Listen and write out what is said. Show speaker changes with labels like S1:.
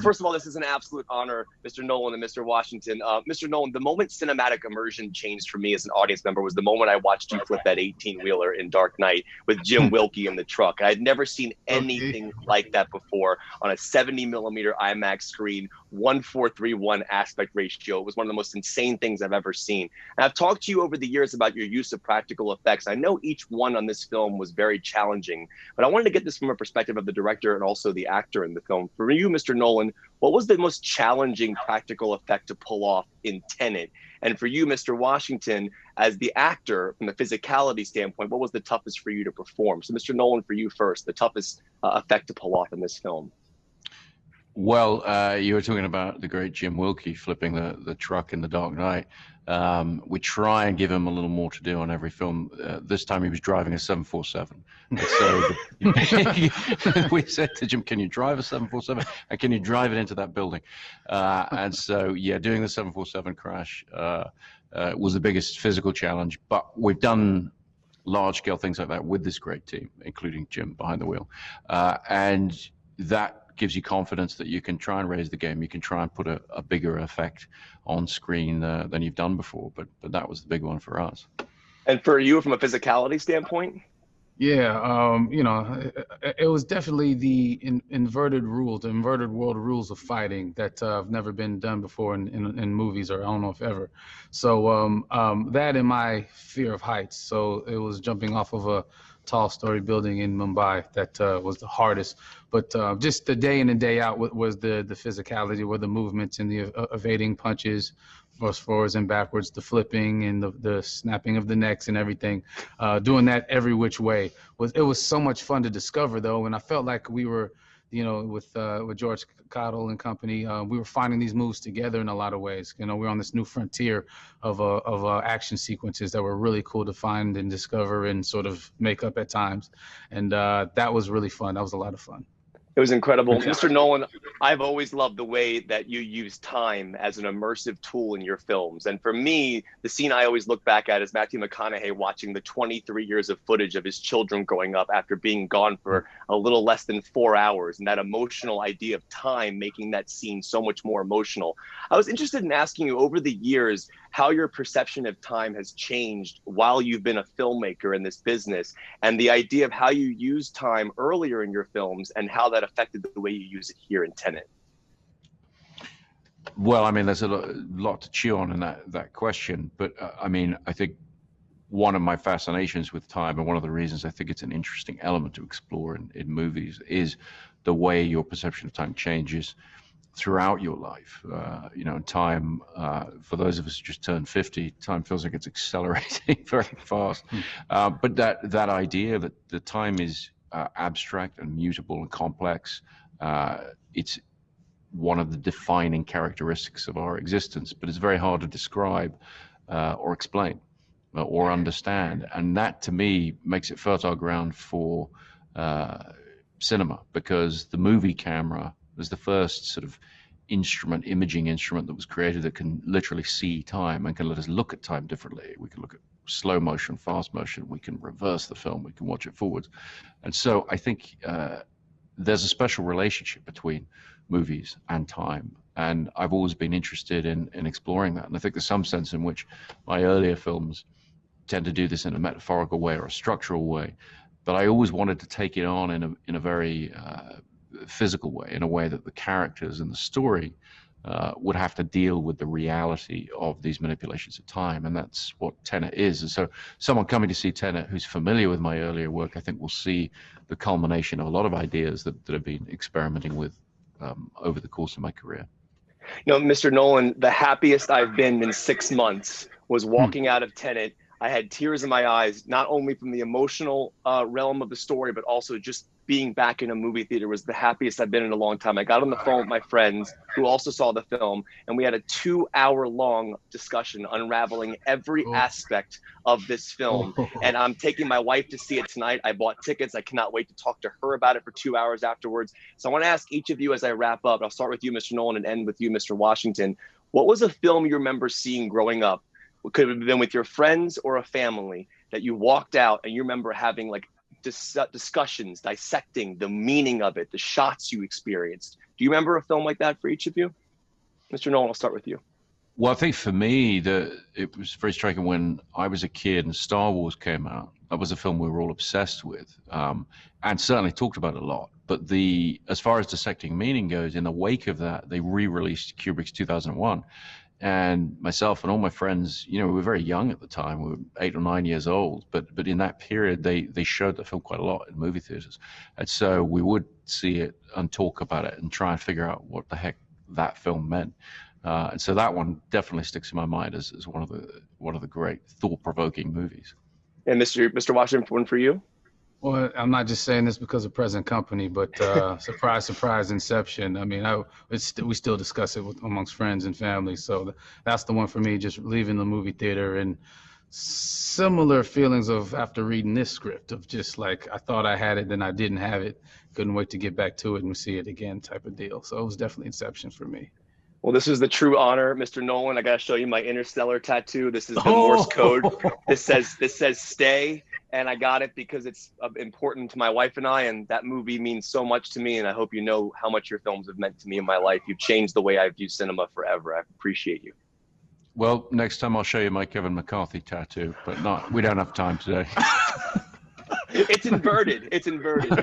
S1: First of all, this is an absolute honor, Mr. Nolan and Mr. Washington. Mr. Nolan, the moment cinematic immersion changed for me as an audience member was the moment I watched you flip that 18-wheeler in Dark Knight with Jim Wilkie in the truck. I had never seen anything like that before on a 70-millimeter IMAX screen, 1:4:3:1 aspect ratio. It was one of the most insane things I've ever seen. And I've talked to you over the years about your use of practical effects. I know each one on this film was very challenging, but I wanted to get this from a perspective of the director and also the actor in the film. For you, Mr. Nolan, what was the most challenging practical effect to pull off in Tenet? And for you, Mr. Washington, as the actor, from the physicality standpoint, what was the toughest for you to perform? So, Mr. Nolan, for you first, the toughest effect to pull off in this film.
S2: Well, you were talking about the great Jim Wilkie flipping the truck in The Dark Knight. We try and give him a little more to do on every film. This time he was driving a 747. So we said to Jim, can you drive a 747? And can you drive it into that building? And so, yeah, doing the 747 crash was the biggest physical challenge. But we've done large-scale things like that with this great team, including Jim behind the wheel. And that gives you confidence that you can try and raise the game. You can try and put a bigger effect on screen than you've done before. But that was the big one for us.
S1: And for you, from a physicality standpoint?
S3: Yeah, you know, it was definitely the inverted rules, the inverted world rules of fighting that have never been done before in movies, or I don't know if ever. So that and my fear of heights. So it was jumping off of a tall story building in Mumbai that was the hardest. But just the day in and day out was the physicality, were the movements and the evading punches, forwards and backwards, the flipping and the snapping of the necks and everything. Doing that every which way was so much fun to discover, though. And I felt like we were, you know, with George Cottle and company, we were finding these moves together in a lot of ways. You know, we're on this new frontier of action sequences that were really cool to find and discover and sort of make up at times. And that was really fun. That was a lot of fun.
S1: It was incredible. Mr. Nolan, I've always loved the way that you use time as an immersive tool in your films. And for me, the scene I always look back at is Matthew McConaughey watching the 23 years of footage of his children growing up after being gone for a little less than 4 hours, and that emotional idea of time making that scene so much more emotional. I was interested in asking you, over the years, how your perception of time has changed while you've been a filmmaker in this business, and the idea of how you use time earlier in your films and how that affected the way you use it here in Tenet.
S2: Well, I mean, there's a lot to chew on in that question, but I mean, I think one of my fascinations with time, and one of the reasons I think it's an interesting element to explore in movies, is the way your perception of time changes throughout your life. You know, time, for those of us who just turned 50, time feels like it's accelerating very fast. But that idea that the time is abstract and mutable and complex, it's one of the defining characteristics of our existence, but it's very hard to describe or explain or understand. And that, to me, makes it fertile ground for cinema, because the movie camera was the first sort of imaging instrument that was created that can literally see time and can let us look at time differently. We can look at slow motion, fast motion, we can reverse the film, we can watch it forwards. And so I think there's a special relationship between movies and time. And I've always been interested in exploring that. And I think there's some sense in which my earlier films tend to do this in a metaphorical way or a structural way. But I always wanted to take it on in a very physical way, in a way that the characters and the story would have to deal with the reality of these manipulations of time. And that's what Tenet is. And so someone coming to see Tenet who's familiar with my earlier work, I think will see the culmination of a lot of ideas that I've been experimenting with over the course of my career.
S1: You know, Mr. Nolan, the happiest I've been in 6 months was walking out of Tenet. I had tears in my eyes, not only from the emotional realm of the story, but also just being back in a movie theater was the happiest I've been in a long time. I got on the phone with my friends who also saw the film, and we had a 2-hour-long discussion unraveling every aspect of this film. And I'm taking my wife to see it tonight. I bought tickets. I cannot wait to talk to her about it for 2 hours afterwards. So I want to ask each of you as I wrap up, I'll start with you, Mr. Nolan, and end with you, Mr. Washington. What was a film you remember seeing growing up? It could have been with your friends or a family that you walked out and you remember having like discussions, dissecting the meaning of it, the shots you experienced. Do you remember a film like that for each of you? Mr. Nolan, I'll start with you.
S2: Well, I think for me, it was very striking when I was a kid and Star Wars came out. That was a film we were all obsessed with, and certainly talked about a lot. But as far as dissecting meaning goes, in the wake of that, they re-released Kubrick's 2001. And myself and all my friends, we were very young at the time. We were 8 or 9 years old. But in that period, they showed the film quite a lot in movie theaters. And so we would see it and talk about it and try and figure out what the heck that film meant. And so that one definitely sticks in my mind as one of the great thought-provoking movies.
S1: And Mr. Washington, one for you?
S3: Well, I'm not just saying this because of present company, but surprise, surprise, Inception. I mean, we still discuss it amongst friends and family. So that's the one for me, just leaving the movie theater and similar feelings of after reading this script of just like, I thought I had it, then I didn't have it. Couldn't wait to get back to it and see it again type of deal. So it was definitely Inception for me.
S1: Well, this is the true honor, Mr. Nolan. I got to show you my Interstellar tattoo. This is the Morse code. This says stay, and I got it because it's important to my wife and I, and that movie means so much to me, and I hope you know how much your films have meant to me in my life. You've changed the way I view cinema forever. I appreciate you.
S2: Well, next time I'll show you my Kevin McCarthy tattoo, but we don't have time today.
S1: It's inverted. It's inverted.